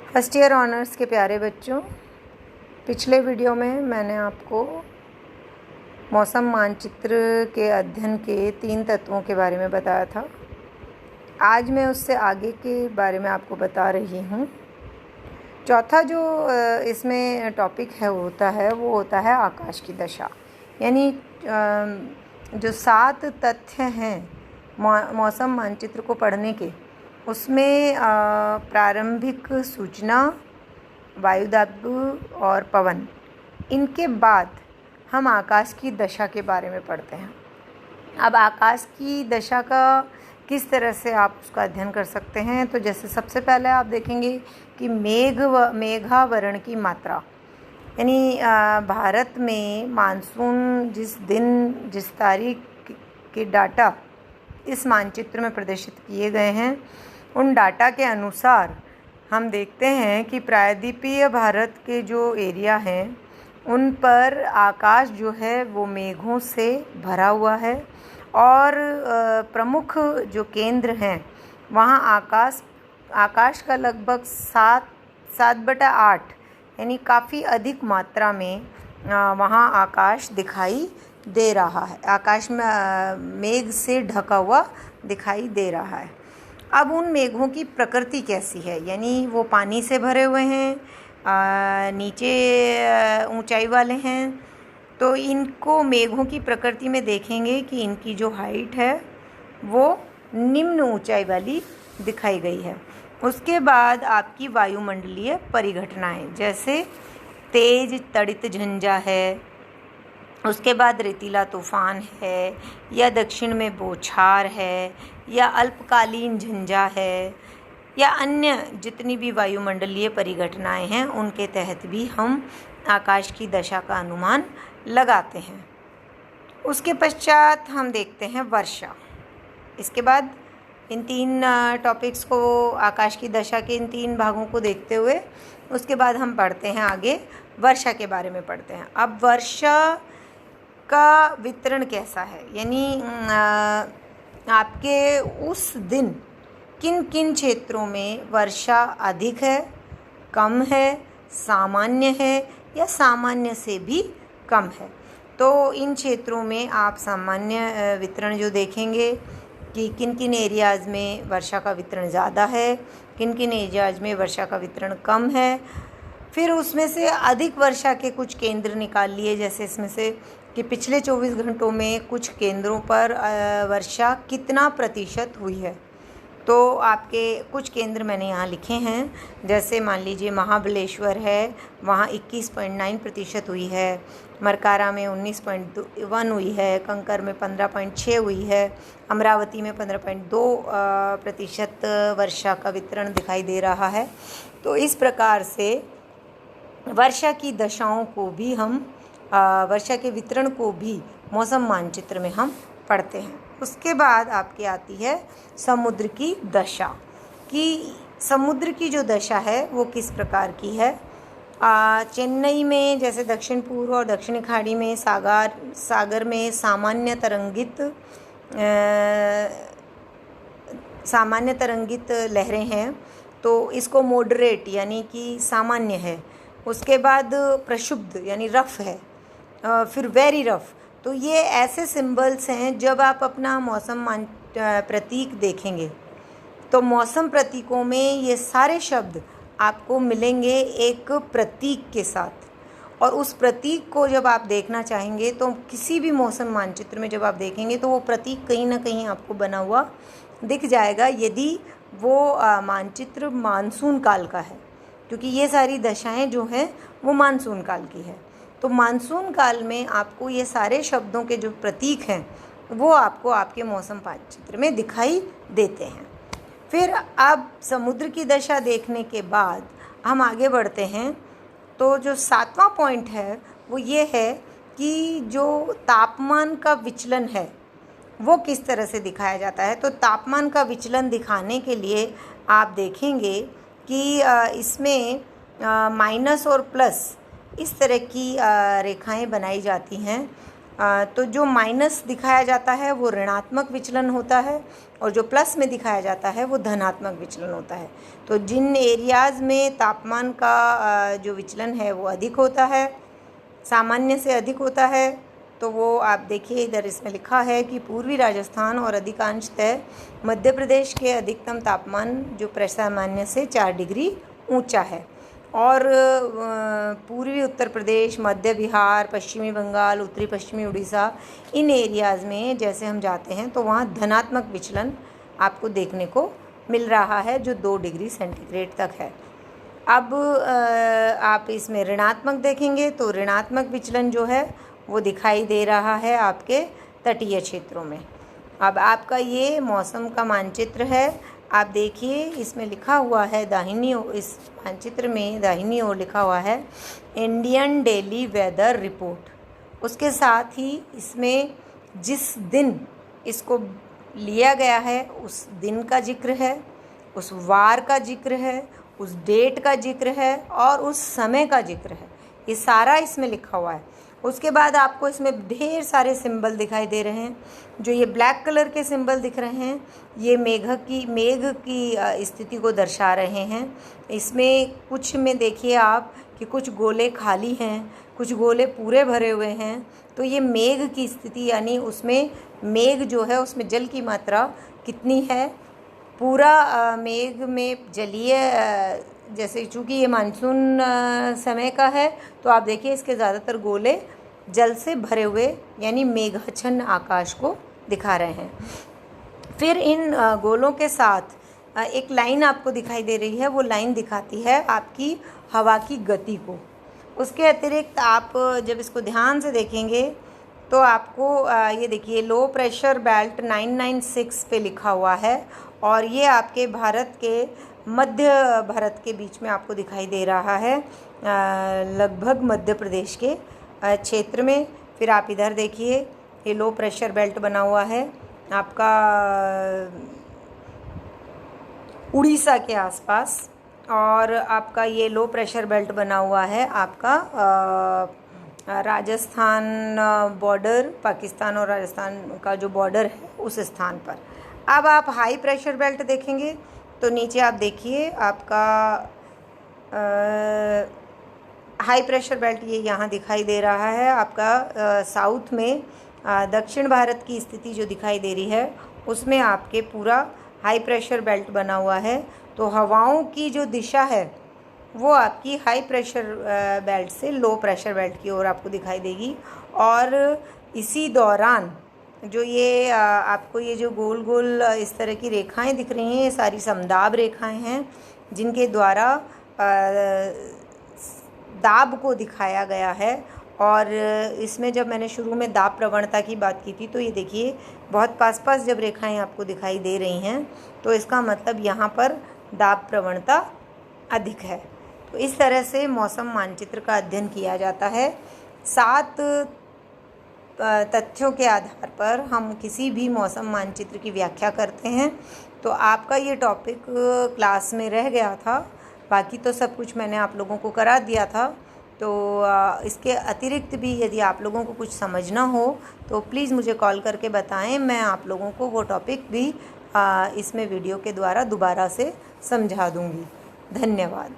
First year honours के प्यारे बच्चों, पिछले वीडियो में मैंने आपको मौसम मानचित्र के अध्ययन के 3 तत्वों के बारे में बताया था। आज मैं उससे आगे के बारे में आपको बता रही हूँ। चौथा जो इसमें टॉपिक वो होता है आकाश की दशा। यानी जो 7 तथ्य हैं मौसम मानचित्र को पढ़ने के, उसमें प्रारंभिक सूचना, वायुदाब और पवन, इनके बाद हम आकाश की दशा के बारे में पढ़ते हैं। अब आकाश की दशा का किस तरह से आप उसका अध्ययन कर सकते हैं, तो जैसे सबसे पहले आप देखेंगे कि मेघावरण की मात्रा, यानी भारत में मानसून जिस तारीख के डाटा इस मानचित्र में प्रदर्शित किए गए हैं, उन डाटा के अनुसार हम देखते हैं कि प्रायद्वीपीय भारत के जो एरिया हैं उन पर आकाश जो है वो मेघों से भरा हुआ है और प्रमुख जो केंद्र हैं वहाँ आकाश का लगभग 7/8 यानी काफ़ी अधिक मात्रा में वहाँ आकाश दिखाई दे रहा है। आकाश में मेघ से ढका हुआ दिखाई दे रहा है। अब उन मेघों की प्रकृति कैसी है, यानी वो पानी से भरे हुए हैं, नीचे ऊंचाई वाले हैं, तो इनको मेघों की प्रकृति में देखेंगे कि इनकी जो हाइट है वो निम्न ऊंचाई वाली दिखाई गई है। उसके बाद आपकी वायुमंडलीय परिघटनाएं, जैसे तेज तड़ित झंझा है, उसके बाद रेतीला तूफान है, या दक्षिण में बौछार है, या अल्पकालीन झंझा है, या अन्य जितनी भी वायुमंडलीय परिघटनाएं हैं उनके तहत भी हम आकाश की दशा का अनुमान लगाते हैं। उसके पश्चात हम देखते हैं वर्षा। इसके बाद इन 3 टॉपिक्स को, आकाश की दशा के इन 3 भागों को देखते हुए उसके बाद हम पढ़ते हैं आगे वर्षा के बारे में पढ़ते हैं। अब वर्षा का वितरण कैसा है, यानी आपके उस दिन किन किन क्षेत्रों में वर्षा अधिक है, कम है, सामान्य है या सामान्य से भी कम है। तो इन क्षेत्रों में आप सामान्य वितरण जो देखेंगे कि किन किन एरियाज़ में वर्षा का वितरण ज़्यादा है, किन किन एरियाज़ में वर्षा का वितरण कम है। फिर उसमें से अधिक वर्षा के कुछ केंद्र निकाल लिए, जैसे इसमें से कि पिछले 24 घंटों में कुछ केंद्रों पर वर्षा कितना प्रतिशत हुई है। तो आपके कुछ केंद्र मैंने यहाँ लिखे हैं, जैसे मान लीजिए महाबलेश्वर है, वहाँ 21.9% हुई है, मरकारा में 19.1 हुई है, कंकर में 15.6 हुई है, अमरावती में 15.2% वर्षा का वितरण दिखाई दे रहा है। तो इस प्रकार से वर्षा की दशाओं को भी हम वर्षा के वितरण को भी मौसम मानचित्र में हम पढ़ते हैं। उसके बाद आपकी आती है समुद्र की दशा, कि समुद्र की जो दशा है वो किस प्रकार की है। चेन्नई में, जैसे दक्षिण पूर्व और दक्षिणी खाड़ी में सागर में सामान्य तरंगित लहरें हैं, तो इसको मॉडरेट यानी कि सामान्य है। उसके बाद प्रक्षुब्ध यानी रफ है, फिर वेरी रफ। तो ये ऐसे सिंबल्स हैं, जब आप अपना मौसम प्रतीक देखेंगे तो मौसम प्रतीकों में ये सारे शब्द आपको मिलेंगे एक प्रतीक के साथ, और उस प्रतीक को जब आप देखना चाहेंगे तो किसी भी मौसम मानचित्र में जब आप देखेंगे तो वो प्रतीक कहीं ना कहीं आपको बना हुआ दिख जाएगा, यदि वो मानचित्र मानसून काल का है, क्योंकि ये सारी दशाएं जो हैं वो मानसून काल की है। तो मानसून काल में आपको ये सारे शब्दों के जो प्रतीक हैं वो आपको आपके मौसम मानचित्र में दिखाई देते हैं। फिर अब समुद्र की दशा देखने के बाद हम आगे बढ़ते हैं। तो जो 7वां पॉइंट है वो ये है कि जो तापमान का विचलन है वो किस तरह से दिखाया जाता है। तो तापमान का विचलन दिखाने के लिए आप देखेंगे कि इसमें माइनस और प्लस इस तरह की रेखाएं बनाई जाती हैं, तो जो माइनस दिखाया जाता है वो ऋणात्मक विचलन होता है और जो प्लस में दिखाया जाता है वो धनात्मक विचलन होता है। तो जिन एरियाज़ में तापमान का जो विचलन है वो अधिक होता है, सामान्य से अधिक होता है, तो वो आप देखिए इधर इसमें लिखा है कि पूर्वी राजस्थान और अधिकांशतः मध्य प्रदेश के अधिकतम तापमान जो सामान्य से 4 डिग्री ऊंचा है और पूर्वी उत्तर प्रदेश, मध्य बिहार, पश्चिमी बंगाल, उत्तरी पश्चिमी उड़ीसा, इन एरियाज़ में जैसे हम जाते हैं तो वहाँ धनात्मक विचलन आपको देखने को मिल रहा है जो 2 डिग्री सेंटीग्रेड तक है। अब आप इसमें ऋणात्मक देखेंगे तो ऋणात्मक विचलन जो है वो दिखाई दे रहा है आपके तटीय क्षेत्रों में। अब आपका ये मौसम का मानचित्र है। आप देखिए इसमें लिखा हुआ है दाहिनी ओर, इस मानचित्र में दाहिनी ओर लिखा हुआ है इंडियन डेली वेदर रिपोर्ट। उसके साथ ही इसमें जिस दिन इसको लिया गया है उस दिन का जिक्र है, उस वार का जिक्र है, उस डेट का जिक्र है और उस समय का जिक्र है। ये सारा इसमें लिखा हुआ है। उसके बाद आपको इसमें ढेर सारे सिंबल दिखाई दे रहे हैं। जो ये ब्लैक कलर के सिंबल दिख रहे हैं ये मेघ की स्थिति को दर्शा रहे हैं। इसमें कुछ में देखिए आप कि कुछ गोले खाली हैं, कुछ गोले पूरे भरे हुए हैं। तो ये मेघ की स्थिति यानी उसमें मेघ जो है उसमें जल की मात्रा कितनी है। पूरा मेघ में जलीय जैसे चूँकि ये मानसून समय का है तो आप देखिए इसके ज़्यादातर गोले जल से भरे हुए यानी मेघाच्छन्न आकाश को दिखा रहे हैं। फिर इन गोलों के साथ एक लाइन आपको दिखाई दे रही है, वो लाइन दिखाती है आपकी हवा की गति को। उसके अतिरिक्त आप जब इसको ध्यान से देखेंगे तो आपको ये देखिए लो प्रेशर बेल्ट 996 पे लिखा हुआ है और ये आपके भारत के मध्य भारत के बीच में आपको दिखाई दे रहा है लगभग मध्य प्रदेश के क्षेत्र में। फिर आप इधर देखिए ये लो प्रेशर बेल्ट बना हुआ है आपका उड़ीसा के आसपास और आपका ये लो प्रेशर बेल्ट बना हुआ है आपका राजस्थान बॉर्डर, पाकिस्तान और राजस्थान का जो बॉर्डर है उस स्थान पर। अब आप हाई प्रेशर बेल्ट देखेंगे तो नीचे आप देखिए आपका हाई प्रेशर बेल्ट ये यहाँ दिखाई दे रहा है आपका साउथ में दक्षिण भारत की स्थिति जो दिखाई दे रही है उसमें आपके पूरा हाई प्रेशर बेल्ट बना हुआ है। तो हवाओं की जो दिशा है वो आपकी हाई प्रेशर बेल्ट से लो प्रेशर बेल्ट की ओर आपको दिखाई देगी और इसी दौरान जो ये आपको ये जो गोल गोल इस तरह की रेखाएं दिख रही हैं ये सारी समदाब रेखाएं हैं जिनके द्वारा दाब को दिखाया गया है। और इसमें जब मैंने शुरू में दाब प्रवणता की बात की थी तो ये देखिए बहुत पास पास जब रेखाएं आपको दिखाई दे रही हैं तो इसका मतलब यहाँ पर दाब प्रवणता अधिक है। तो इस तरह से मौसम मानचित्र का अध्ययन किया जाता है। 7 तथ्यों के आधार पर हम किसी भी मौसम मानचित्र की व्याख्या करते हैं। तो आपका ये टॉपिक क्लास में रह गया था, बाकी तो सब कुछ मैंने आप लोगों को करा दिया था। तो इसके अतिरिक्त भी यदि आप लोगों को कुछ समझना हो तो प्लीज़ मुझे कॉल करके बताएं, मैं आप लोगों को वो टॉपिक भी इसमें वीडियो के द्वारा दोबारा से समझा दूंगी। धन्यवाद।